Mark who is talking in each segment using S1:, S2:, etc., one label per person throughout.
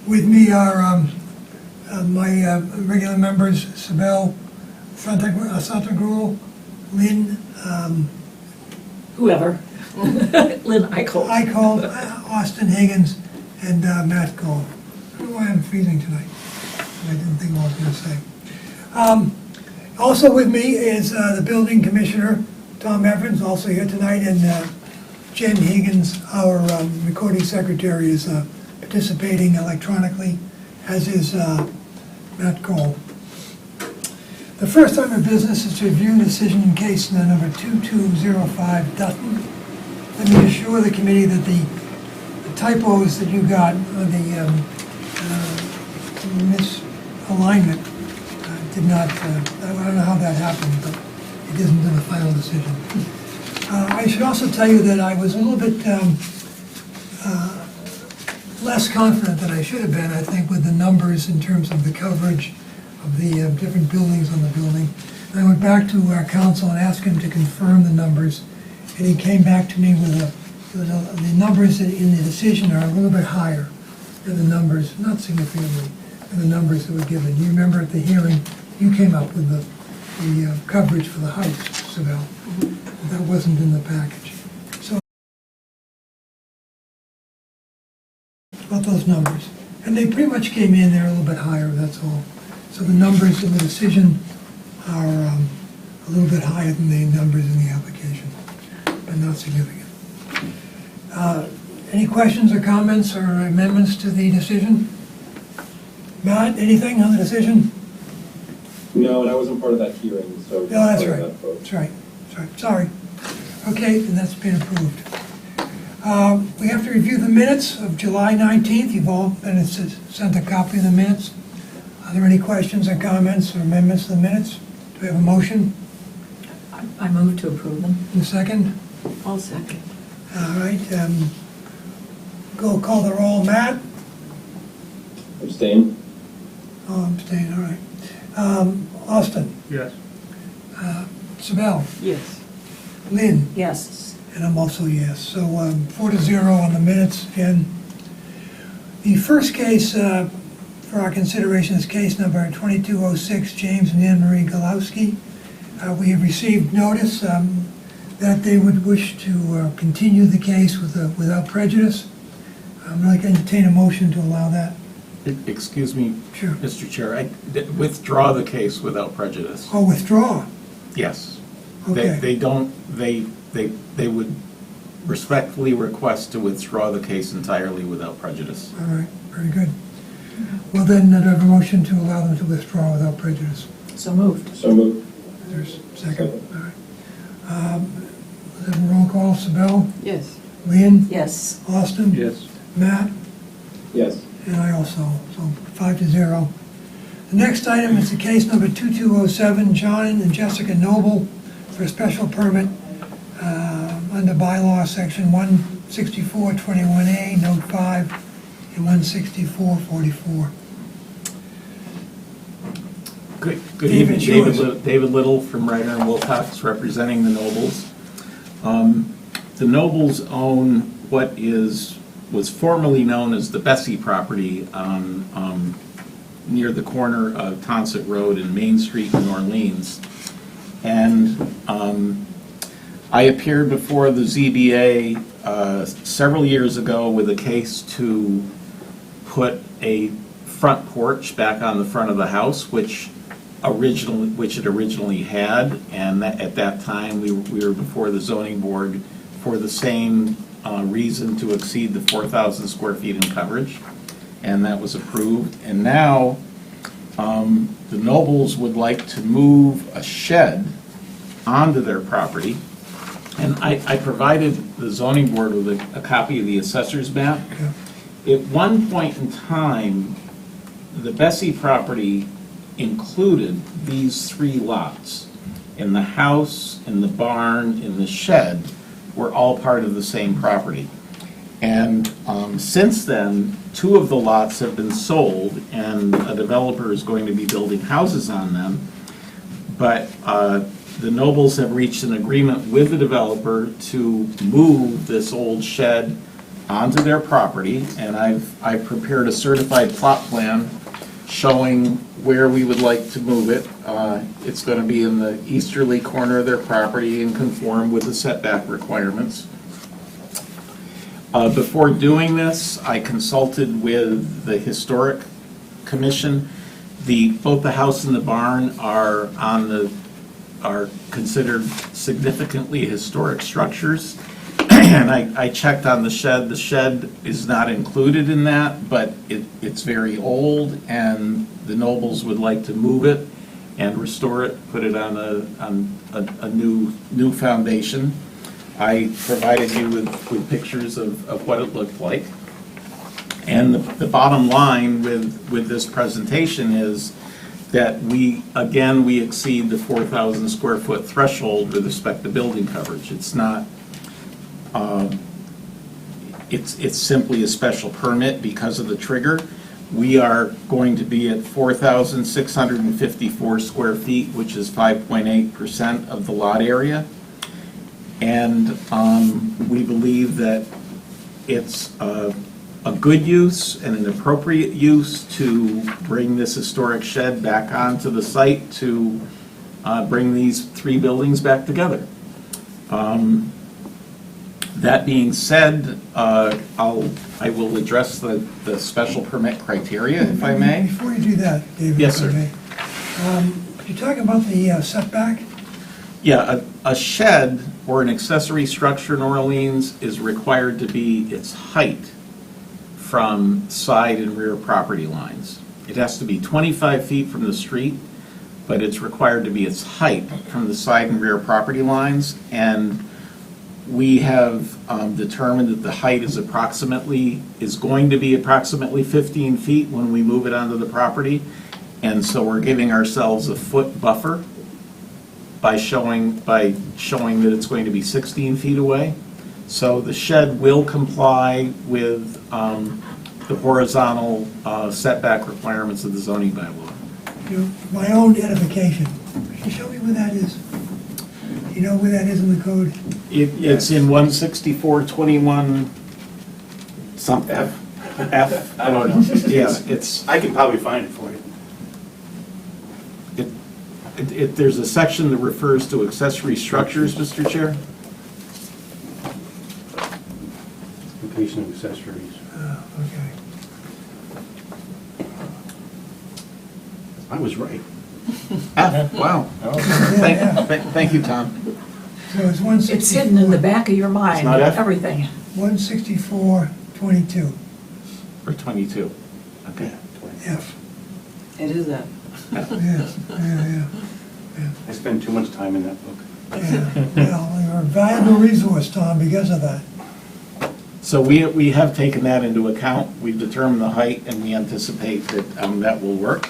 S1: With me are my regular members, Sibel Santagruel, Lynn
S2: Whoever. Lynn Eichel.
S1: Austin Higgins, and Matt Cole. I don't know why I'm freezing tonight. I didn't think what I was going to say. Also with me is the building commissioner, Tom Evans, also here tonight, and Jen Higgins, our recording secretary, is participating electronically, as is Matt Cole. The first item of business is to review decision in case number 2205 Dutton. Let me assure the committee that the typos that you got on the misalignment did not, I don't know how that happened, but it isn't in the final decision. I should also tell you that I was a little bit less confident than I should have been, I think, with the numbers in terms of the coverage of the different buildings on the building. And I went back to our council and asked him to confirm the numbers, and he came back to me with the numbers in the decision are a little bit higher than the numbers, not significantly, than the numbers that were given. You remember at the hearing, you came up with the coverage for the house, Sibel. That wasn't in the package. So, about those numbers. And they pretty much came in there a little bit higher, that's all. So the numbers in the decision are a little bit higher than the numbers in the application, but not significant. Any questions or comments or amendments to the decision? Matt, anything on the decision?
S3: No, and I wasn't part of that hearing, so.
S1: No, that's right. That's right. Sorry. Okay, then that's been approved. We have to review the minutes of July 19th. You've all been sent a copy of the minutes. Are there any questions or comments or amendments to the minutes? Do we have a motion?
S2: I move to approve them.
S1: In a second?
S2: I'll second.
S1: All right. Go call the roll. Matt?
S3: Abstain?
S1: Oh, abstain, all right. Austin?
S4: Yes.
S1: Sibel?
S2: Yes.
S1: Lynn?
S2: Yes.
S1: And I'm also yes. So 4-0 on the minutes again. The first case for our consideration is case number 2206, James and Anne Marie Galowski. We have received notice that they would wish to continue the case without prejudice. I'm going to entertain a motion to allow that.
S4: Excuse me,
S1: Sure.
S4: Mr. Chair, I withdraw the case without prejudice.
S1: Oh, withdraw.
S4: Yes.
S1: Okay.
S4: They would respectfully request to withdraw the case entirely without prejudice.
S1: All right, very good. Well, then, do I have a motion to allow them to withdraw without prejudice?
S2: So moved.
S3: So moved.
S1: There's a second. All right. Let's have a roll call. Sibel?
S2: Yes.
S1: Lynn?
S2: Yes.
S1: Austin?
S4: Yes.
S1: Matt?
S3: Yes.
S1: And I also, so 5-0. The next item is the case number 2207, John and Jessica Noble, for a special permit under bylaw section 16421A, note 5, and 16444.
S4: Good
S1: David,
S4: evening, David Little from Ryder and Wilcox, representing the Nobles. The Nobles own what was formerly known as the Bessie property on near the corner of Tonsett Road and Main Street in New Orleans. And I appeared before the ZBA several years ago with a case to put a front porch back on the front of the house, which it originally had, and at that time we were before the zoning board for the same reason, to exceed the 4,000 square feet in coverage, and that was approved. And now the Nobles would like to move a shed onto their property, and I provided the zoning board with a copy of the assessor's map. At one point in time, the Bessie property included these 3 lots, and the house, and the barn, and the shed were all part of the same property. And since then, 2 of the lots have been sold, and a developer is going to be building houses on them. But the Nobles have reached an agreement with the developer to move this old shed onto their property, and I've prepared a certified plot plan showing where we would like to move it. It's going to be in the easterly corner of their property and conform with the setback requirements. Before doing this, I consulted with the Historic Commission. Both the house and the barn are considered significantly historic structures. And I checked on the shed. The shed is not included in that, but it's very old, and the Nobles would like to move it and restore it, put it on a new foundation. I provided you with pictures of what it looked like. And the bottom line with this presentation is that we exceed the 4,000 square foot threshold with respect to building coverage. It's not, it's simply a special permit because of the trigger. We are going to be at 4,654 square feet, which is 5.8% of the lot area. And we believe that it's a good use and an appropriate use to bring this historic shed back onto the site to bring these three buildings back together. That being said, I will address the special permit criteria, if I may.
S1: Before you do that, David.
S4: Yes,
S1: if I
S4: sir.
S1: may. Could you talk about the setback?
S4: Yeah, a shed or an accessory structure in Orleans is required to be its height from side and rear property lines. It has to be 25 feet from the street, but it's required to be its height from the side and rear property lines. And we have determined that the height is going to be approximately 15 feet when we move it onto the property. And so we're giving ourselves a foot buffer by showing that it's going to be 16 feet away. So the shed will comply with the horizontal setback requirements of the zoning bylaw.
S1: My own edification, could you show me where that is? Do you know where that is in the code?
S4: It's in 16421 something. F.
S5: I don't know.
S4: Yeah, it's,
S5: I can probably find it for you.
S4: there's a section that refers to accessory structures, Mr. Chair.
S5: Location of accessories.
S1: Okay.
S5: I was right.
S4: Wow.
S1: Yeah.
S4: Thank you, Tom.
S1: So it's 164.
S2: It's hidden in the back of your mind,
S4: not F?
S2: everything.
S1: 16422,
S4: Or 22. Okay.
S1: F.
S2: It is that.
S1: Yeah.
S5: I spend too much time in that book.
S1: Well, you're a valuable resource, Tom, because of that.
S4: So we have taken that into account. We've determined the height, and we anticipate that that will work.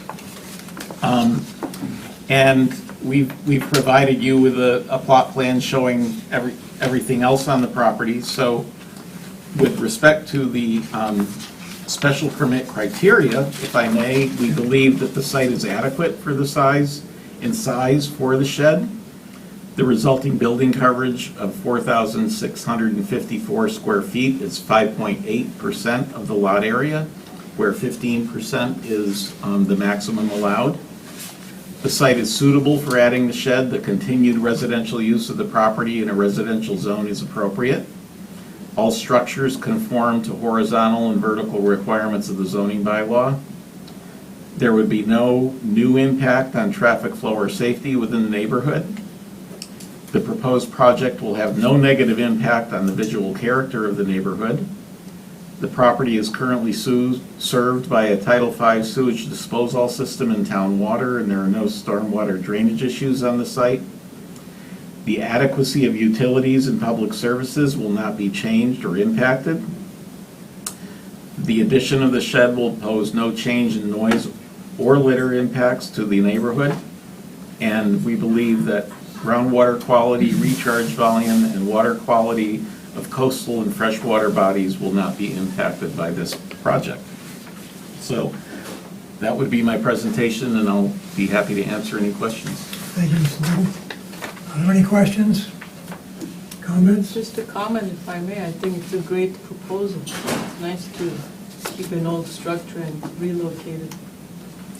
S4: And we've provided you with a plot plan showing everything else on the property. So with respect to the special permit criteria, if I may, we believe that the site is adequate for the size for the shed. The resulting building coverage of 4,654 square feet is 5.8% of the lot area, where 15% is the maximum allowed. The site is suitable for adding the shed. The continued residential use of the property in a residential zone is appropriate. All structures conform to horizontal and vertical requirements of the zoning bylaw. There would be no new impact on traffic flow or safety within the neighborhood. The proposed project will have no negative impact on the visual character of the neighborhood. The property is currently served by a Title V sewage disposal system and town water, and there are no stormwater drainage issues on the site. The adequacy of utilities and public services will not be changed or impacted. The addition of the shed will pose no change in noise or litter impacts to the neighborhood. And we believe that groundwater quality, recharge volume, and water quality of coastal and freshwater bodies will not be impacted by this project. So that would be my presentation, and I'll be happy to answer any questions.
S1: Thank you, Mr. Little. Are there any questions, Comments?
S6: Just a comment, if I may, I think it's a great proposal. It's nice to keep an old structure and relocate it.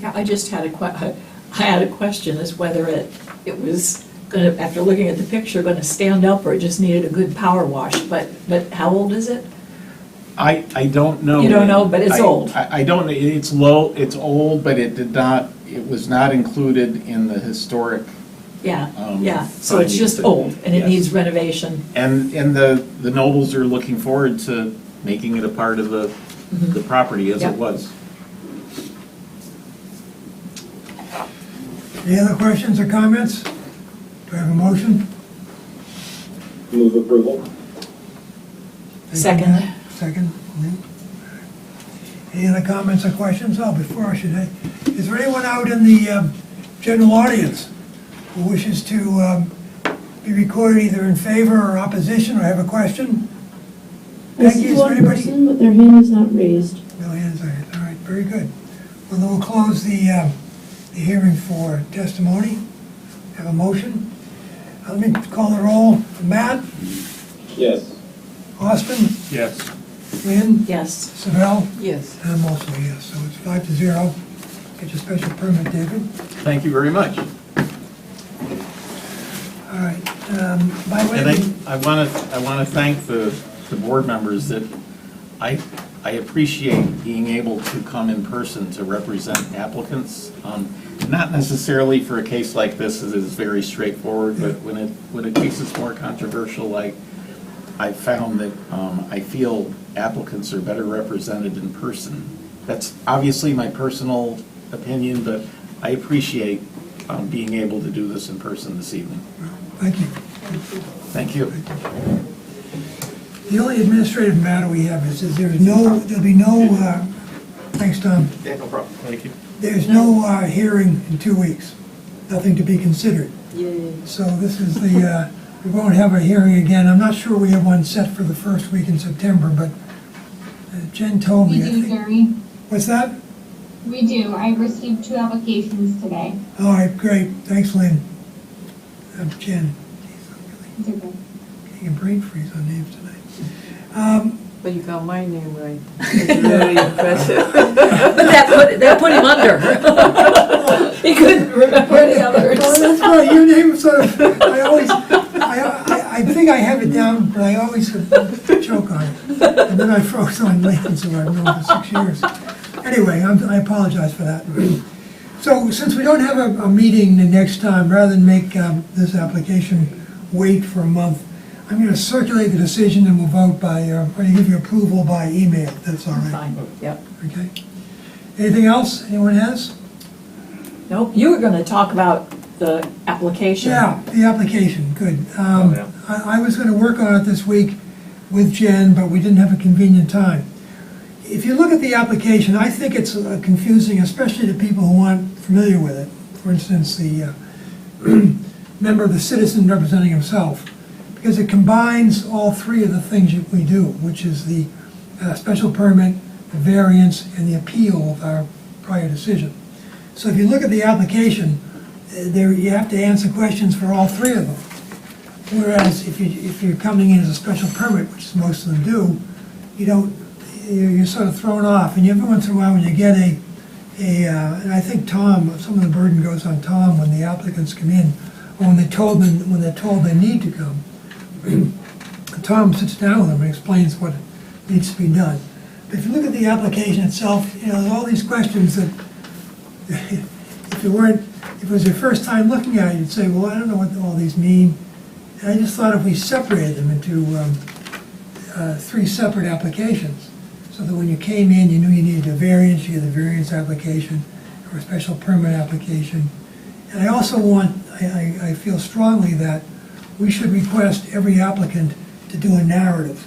S2: Yeah, I just had I had a question as whether it was gonna, after looking at the picture, gonna stand up or it just needed a good power wash, but how old is it?
S4: I don't know.
S2: You don't know, but it's old.
S4: I don't, it's low, it's old, but it was not included in the historic.
S2: Yeah,
S4: Um,
S2: yeah, so it's just
S4: findings.
S2: old and it
S4: Yes.
S2: needs renovation.
S4: And the Nobles are looking forward to making it a part of the property as
S2: Yeah.
S4: it was.
S1: Any other questions or comments? Do I have a motion?
S3: Move approval.
S2: Second.
S1: Second. Lynn? Any other comments or questions? Oh, before I should, is there anyone out in the general audience who wishes to be recorded either in favor or opposition or have a question?
S7: I
S1: Becky,
S7: see
S1: is there
S7: one
S1: anybody?
S7: person, but their hand is not raised.
S1: No hands are raised. All right, very good. Well, then we'll close the hearing for testimony. Have a motion? Let me call the roll. Matt?
S3: Yes.
S1: Austin?
S4: Yes.
S1: Lynn?
S2: Yes.
S1: Savell?
S6: Yes.
S1: And I'm also a yes, so it's 5-0. Get your special permit, David.
S4: Thank you very much.
S1: All right, by way
S4: And
S1: of,
S4: I want to thank the board members that I appreciate being able to come in person to represent applicants. Not necessarily for a case like this, it is very straightforward, but when a case is more controversial, I found that I feel applicants are better represented in person. That's obviously my personal opinion, but I appreciate being able to do this in person this evening.
S1: thank you.
S4: Thank you.
S1: The only administrative matter we have is there'll be no, thanks, Tom.
S4: Yeah, no problem. Thank you.
S1: There's no hearing in 2 weeks, nothing to be considered.
S6: Yay.
S1: So this is we won't have a hearing again. I'm not sure we have one set for the first week in September, but Jen told
S8: We
S1: me. I
S8: do,
S1: think-
S8: Gary.
S1: What's that?
S8: We do. I received 2 applications today.
S1: All right, great. Thanks, Lynn. Jen.
S8: It's okay.
S1: Getting a brain freeze on names tonight.
S6: But you got my name right. It's very impressive.
S2: But that put him under. He couldn't remember any others.
S1: Oh, that's right, your name sort of, I think I have it down, but I always choke on it. And then I froze on Lincoln, so I've known for 6 years. Anyway, I apologize for that. So since we don't have a meeting the next time, rather than make this application wait for a month, I'm going to circulate the decision and we'll vote by, I'm going to give you approval by email, if that's all right.
S2: Fine, yep.
S1: Okay. Anything else anyone has?
S2: Nope, you were gonna talk about the application.
S1: Yeah, the application, good. I was going to work on it this week with Jen, but we didn't have a convenient time. If you look at the application, I think it's confusing, especially to people who aren't familiar with it. For instance, the member of the citizen representing himself, because it combines all 3 of the things we do, which is the special permit, the variance, and the appeal of our prior decision. So if you look at the application, there you have to answer questions for all 3 of them. Whereas if you're coming in as a special permit, which most of them do, you're sort of thrown off. And every once in a while when you get and I think Tom, some of the burden goes on Tom when the applicants come in, or when they're told they need to come. Tom sits down with them and explains what needs to be done. But if you look at the application itself, there's all these questions that if it was your first time looking at it, you'd say, well, I don't know what all these mean. And I just thought if we separated them into 3 separate applications, so that when you came in, you knew you needed a variance, you had a variance application, or a special permit application. And I also I feel strongly that we should request every applicant to do a narrative.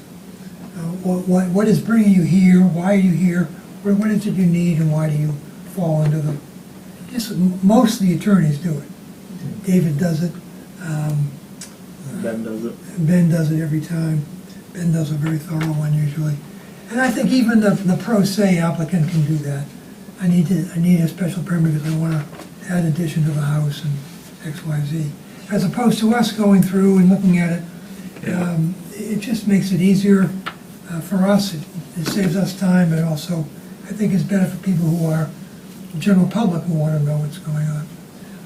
S1: What is bringing you here? Why are you here? What is it you need, and why do you fall into the? Most of the attorneys do it. David does it.
S4: Ben does it.
S1: Ben does it every time. Ben does a very thorough one usually. And I think even the pro se applicant can do that. I need a special permit because I want to add addition to the house and X, Y, Z. As opposed to us going through and looking at it It just makes it easier for us, it saves us time, and also, I think it's better for people who are, the general public who want to know what's going on.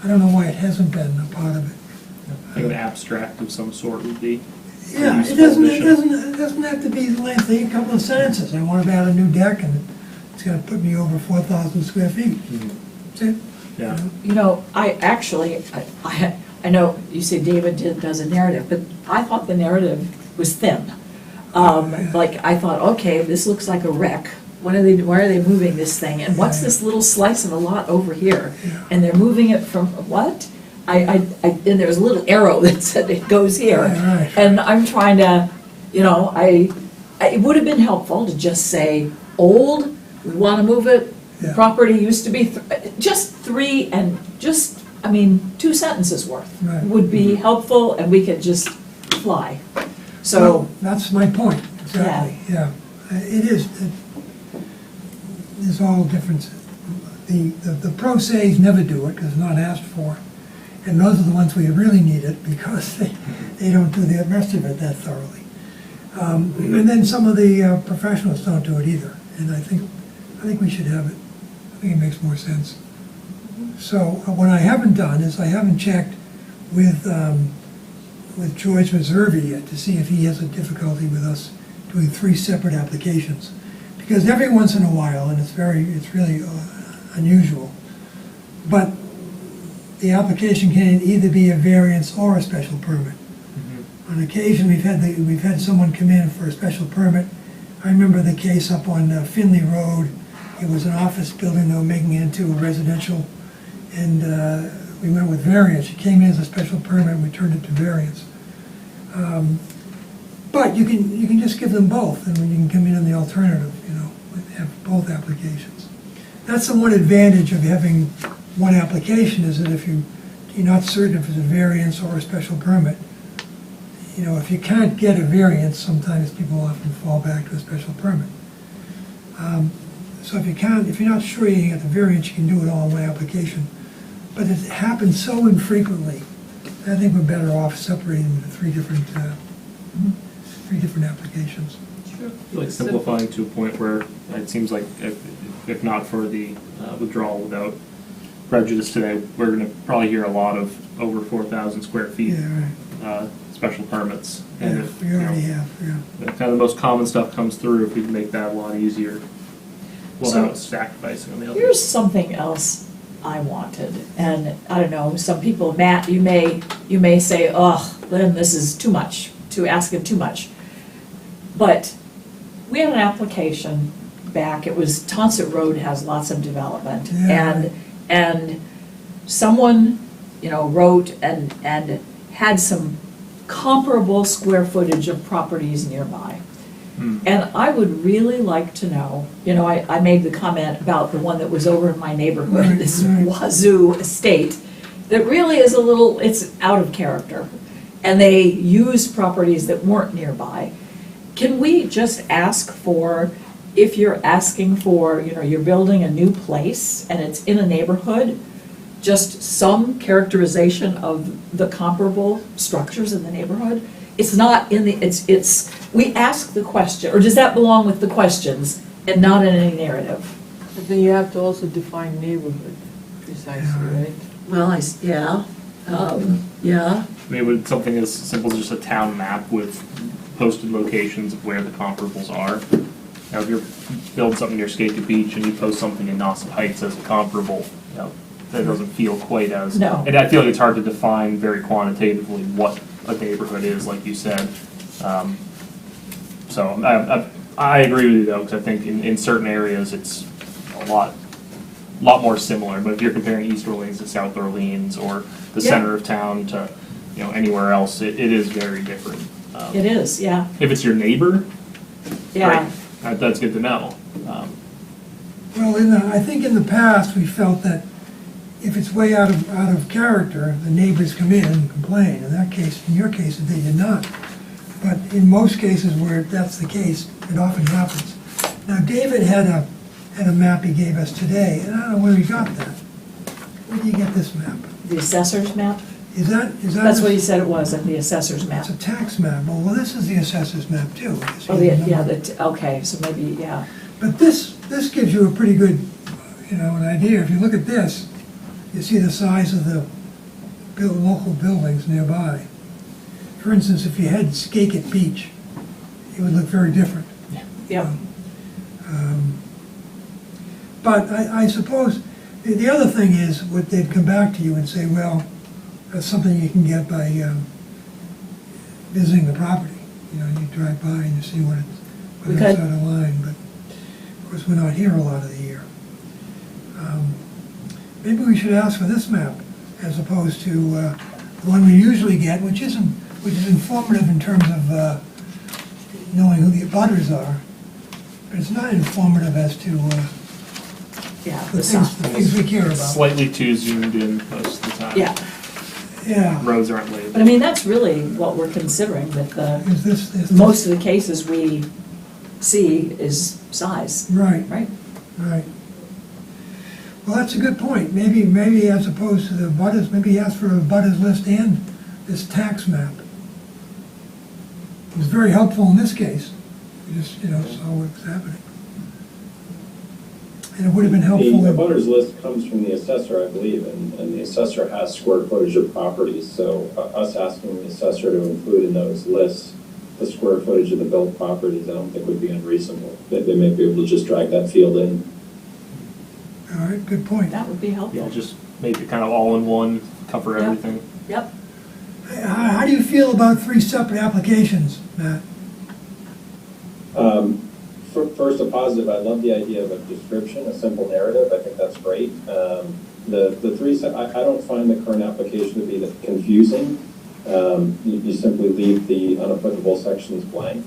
S1: I don't know why it hasn't been a part of it.
S9: I think an abstract of some sort would be.
S1: Yeah, it doesn't have to be lengthy, a couple of sentences. I want to add a new deck, and it's gonna put me over 4,000 square feet. That's it.
S9: Yeah.
S2: You know, I actually, I know you say David does a narrative, but I thought the narrative was thin. Like, I thought, okay, this looks like a wreck. Why are they moving this thing? And what's this little slice of a lot over here?
S1: Yeah.
S2: And they're moving it from, what? And there's a little arrow that said it goes here.
S1: Right.
S2: And I'm trying to, you know, it would have been helpful to just say, old, we want to move it.
S1: Yeah.
S2: Property used to be, just three and just, I mean, 2 sentences worth
S1: Right.
S2: would be helpful, and we could just fly.
S1: Well,
S2: So,
S1: that's my point, exactly, yeah. It is, there's all differences. The pro se's never do it because it's not asked for. And those are the ones where you really need it because they don't do the rest of it that thoroughly. And then some of the professionals don't do it either. And I think we should have it. I think it makes more sense. So what I haven't done is I haven't checked with George Meserve yet to see if he has a difficulty with us doing 3 separate applications. Because every once in a while, and it's really unusual, but the application can either be a variance or a special permit. On occasion, we've had someone come in for a special permit. I remember the case up on Finley Road. It was an office building they were making it into a residential, and we went with variance. It came in as a special permit, and we turned it to variance. But you can just give them both, and you can come in on the alternative, you know, have both applications. That's the one advantage of having one application, is that if you're not certain if it's a variance or a special permit, you know, if you can't get a variance, sometimes people often fall back to a special permit. So if you're not sure you can get the variance, you can do it all in one application. But it happens so infrequently, I think we're better off separating them into 3 different applications.
S9: Like simplifying to a point where it seems like if not for the withdrawal without prejudice today, we're going to probably hear a lot of over 4,000 square feet
S1: Yeah, right.
S9: special permits.
S1: Yeah,
S9: And if,
S1: we
S9: you know,
S1: already have, yeah.
S9: kind of the most common stuff comes through, if we can make that a lot easier without
S2: So,
S9: sacrificing on the other.
S2: here's something else I wanted, and I don't know, some people, Matt, you may say, ugh, Lynn, this is too much, to ask him too much. But we had an application back, it was Tonsett Road has lots of development.
S1: Yeah.
S2: And someone, you know, wrote and had some comparable square footage of properties nearby. And I would really like to know, you know, I made the comment about the one that was over in my neighborhood,
S1: Right,
S2: this
S1: right.
S2: Wazoo estate, that really is it's out of character. And they used properties that weren't nearby. Can we just ask for, if you're asking for, you know, you're building a new place and it's in a neighborhood, just some characterization of the comparable structures in the neighborhood? It's not in the, we ask the question, or does that belong with the questions and not in any narrative?
S6: But then you have to also define neighborhood precisely, right?
S2: Well, yeah.
S9: Maybe with something as simple as just a town map with posted locations of where the comparables are. Now, if you're building something near Skate Beach and you post something in Nauset Heights as a comparable, you know, that doesn't feel quite as.
S2: No.
S9: And I feel like it's hard to define very quantitatively what a neighborhood is, like you said. So I agree with you though, because I think in certain areas it's a lot more similar. But if you're comparing East Orleans to South Orleans or the
S2: Yeah.
S9: center of town to, you know, anywhere else, it is very different.
S2: It is, yeah,
S9: If it's your neighbor,
S2: yeah.
S9: great. That's good to know.
S1: Well, I think in the past, we felt that if it's way out of character, the neighbors come in and complain. In that case, in your case, they did not. But in most cases where that's the case, it often happens. Now, David had a map he gave us today, and I don't know where he got that. Where did you get this map?
S2: The assessor's map?
S1: Is that?
S2: That's what he said it was at the assessor's map.
S1: It's a tax map. Well, this is the assessor's map too.
S2: Oh, okay, so maybe, yeah.
S1: But this gives you a pretty good, an idea. If you look at this, you see the size of the local buildings nearby. For instance, if you had Skakit Beach, it would look very different.
S2: Yeah.
S1: But I suppose, the other thing is, what they'd come back to you and say, well, that's something you can get by visiting the property. You drive by and you see
S2: We
S1: what's
S2: could.
S1: out of line, but of course, we're not here a lot of the year. Maybe we should ask for this map as opposed to the one we usually get, which is informative in terms of knowing who the abutters are, but it's not informative as to
S2: Yeah,
S1: the
S2: the sign.
S1: things we care about.
S9: Slightly too zoomed in most of the time.
S2: Yeah,
S1: Yeah.
S9: Roads aren't labeled.
S2: but I mean, that's really what we're considering, that
S1: Is this
S2: most of the cases we see is size,
S1: Right,
S2: right?
S1: right. Well, that's a good point. Maybe as opposed to the butters, maybe ask for a butters list and this tax map. It was very helpful in this case. We just, saw what was happening. And it would have been helpful.
S3: The
S1: in-
S3: abutters list comes from the assessor, I believe, and the assessor has square footage of properties, so us asking the assessor to include in those lists the square footage of the built properties, I don't think would be unreasonable. They may be able to just drag that field in.
S1: All right, good point.
S2: That would be helpful.
S9: Yeah, just make it kind of all in one, cover
S2: Yeah.
S9: everything.
S2: Yep.
S1: How do you feel about 3 separate applications, Matt?
S3: First, a positive, I love the idea of a description, a simple narrative, I think that's great. The three, I don't find the current application to be that confusing. You simply leave the unapplicable sections blank,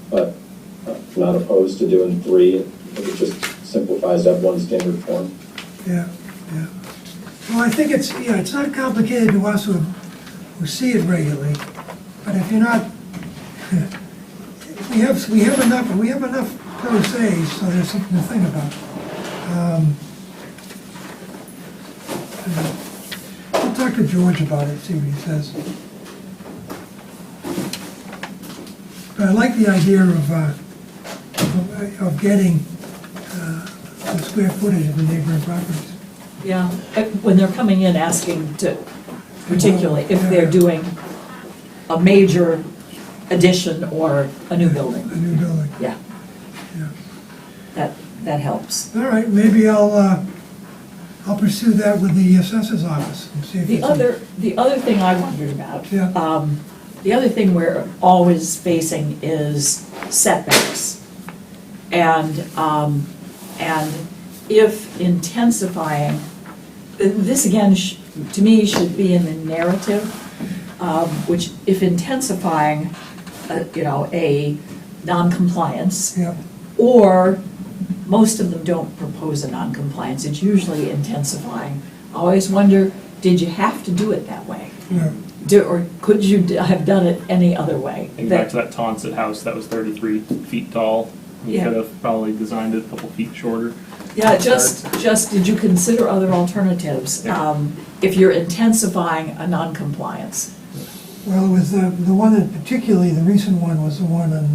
S3: but not opposed to doing 3. It just simplifies that one standard form.
S1: Yeah, yeah. Well, I think it's not complicated to us who see it regularly, but if you're not, we have enough pro se's, so there's something to think about. We'll talk to George about it, see what he says. But I like the idea of getting the square footage of the neighboring properties.
S2: Yeah, when they're coming in asking to, particularly if they're doing a major addition or a new building.
S1: A new building.
S2: Yeah,
S1: Yeah.
S2: that helps.
S1: All right, maybe I'll pursue that with the assessor's office and see if
S2: The
S1: it's.
S2: the other thing I wondered about,
S1: Yeah.
S2: the other thing we're always facing is setbacks. And if intensifying, this again, to me, should be in the narrative, which if intensifying, a non-compliance,
S1: Yeah,
S2: or most of them don't propose a non-compliance, it's usually intensifying. I always wonder, did you have to do it that way?
S1: yeah,
S2: Or could you have done it any other way?
S9: And back to that Tonsett house that was 33 feet tall. You
S2: Yeah.
S9: could have probably designed it a couple feet shorter.
S2: Yeah, just, did you consider other alternatives,
S9: Yeah.
S2: if you're intensifying a non-compliance?
S1: well, it was the one that particularly, the recent one was the one on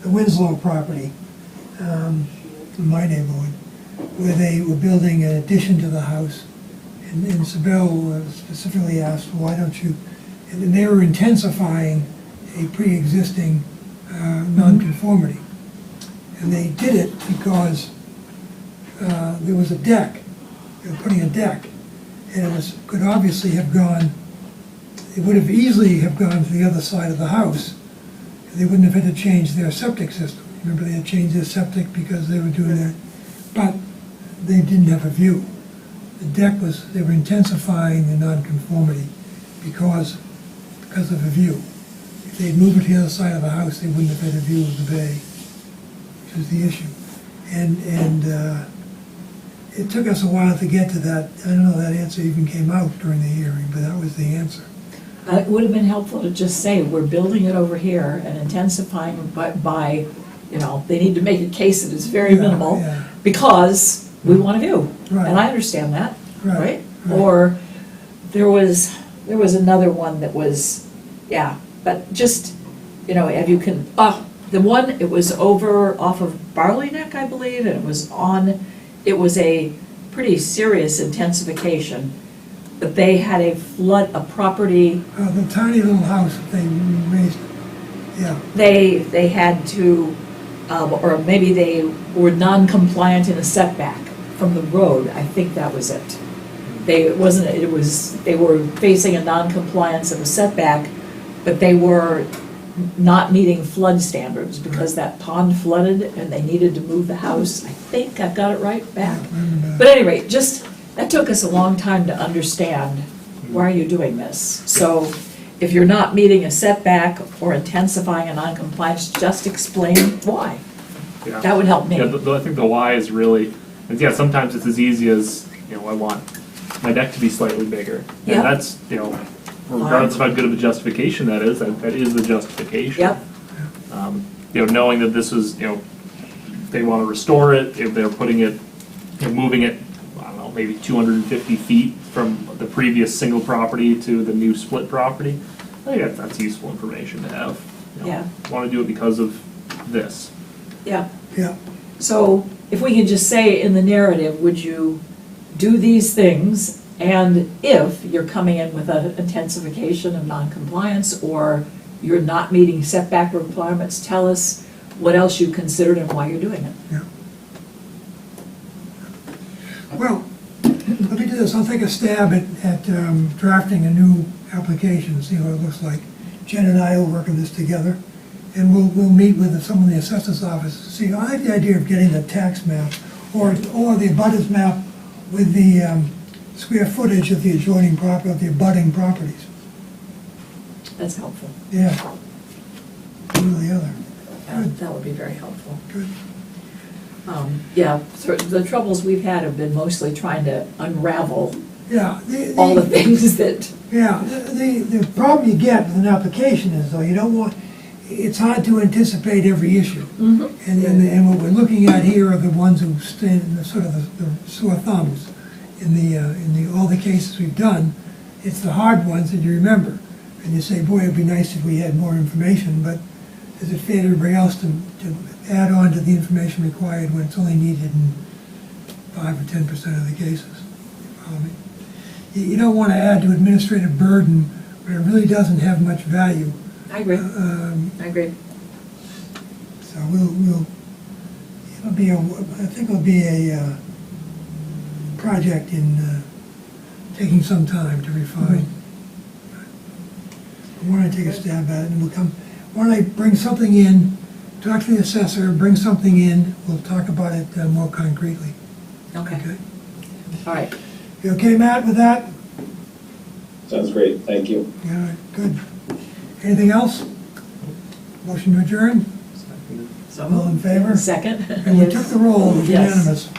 S1: the Winslow property, in my neighborhood, where they were building an addition to the house. And Sibel specifically asked, why don't you, and they were intensifying a pre-existing nonconformity. And they did it because there was a deck, they were putting a deck, and could obviously have gone, it would have easily have gone to the other side of the house. They wouldn't have had to change their septic system. Remember, they had changed their septic because they were doing that, but they didn't have a view. The deck was, they were intensifying the nonconformity because of a view. If they'd moved it to the other side of the house, they wouldn't have had a view of the bay, which is the issue. And it took us a while to get to that. I don't know if that answer even came out during the hearing, but that was the answer.
S2: It would have been helpful to just say, we're building it over here and intensifying by, they need to make a case that is very
S1: Yeah,
S2: minimal,
S1: yeah.
S2: because we want a view.
S1: Right.
S2: And I understand that,
S1: Right,
S2: right?
S1: right.
S2: Or There was another one that was, yeah, but just, you know, if you can, the one, it was over off of Barley Neck, I believe, and it was a pretty serious intensification. But they had a property,
S1: The tiny little house that they raised, yeah.
S2: they had to, or maybe they were non-compliant in a setback from the road, I think that was it. They were facing a non-compliance of a setback, but they were not meeting flood standards because that pond flooded and they needed to move the house. I think I've got it right back. But at any rate, just, that took us a long time to understand, why are you doing this? So if you're not meeting a setback or intensifying a non-compliance, just explain why.
S9: Yeah.
S2: That would help me.
S9: Yeah, I think the why is really, yeah, sometimes it's as easy as, you know, I want my deck to be slightly bigger.
S2: Yeah.
S9: And that's, you know, regardless of how good of a justification that is the justification.
S2: Yep,
S9: You know, knowing that this is, you know, they want to restore it, if they're putting it, you know, moving it, I don't know, maybe 250 feet from the previous single property to the new split property, I think that's useful information to have. You know,
S2: Yeah.
S9: Want to do it because of this.
S2: yeah.
S1: Yeah,
S2: So if we could just say in the narrative, would you do these things? And if you're coming in with an intensification of noncompliance or you're not meeting setback requirements, tell us what else you considered and why you're doing it.
S1: yeah. Well, let me do this, I'll take a stab at drafting a new application, see what it looks like. Jen and I will work on this together, and we'll meet with some of the assessors office. See, I like the idea of getting the tax map, or the abutters map with the square footage of the adjoining property, of the abutting properties.
S2: That's helpful.
S1: Yeah. One or the other.
S2: That would be very helpful.
S1: Good.
S2: Yeah, so the troubles we've had have been mostly trying to unravel
S1: Yeah.
S2: all the things that,
S1: Yeah, the problem you get with an application is, though, you don't want, it's hard to anticipate every issue. And what we're looking at here are the ones who stand in the sort of the sore thumbs. In all the cases we've done, it's the hard ones that you remember. And you say, boy, it'd be nice if we had more information, but is it fair to everybody else to add on to the information required when it's only needed in 5 or 10% of the cases? You follow me? You don't want to add to administrative burden where it really doesn't have much value.
S2: I agree,
S1: I
S2: I agree.
S1: So I think it'll be a project in taking some time to refine. I want to take a stab at it, and we'll come, why don't I bring something in, talk to the assessor, bring something in, we'll talk about it more concretely.
S2: Okay,
S1: Okay?
S2: all right.
S1: You okay, Matt, with that?
S3: Sounds great, thank you.
S1: Yeah, good. Anything else? Motion to adjourn?
S2: So
S1: All in favor?
S2: Second?
S1: And we took the roll, it was
S2: Yes.
S1: unanimous.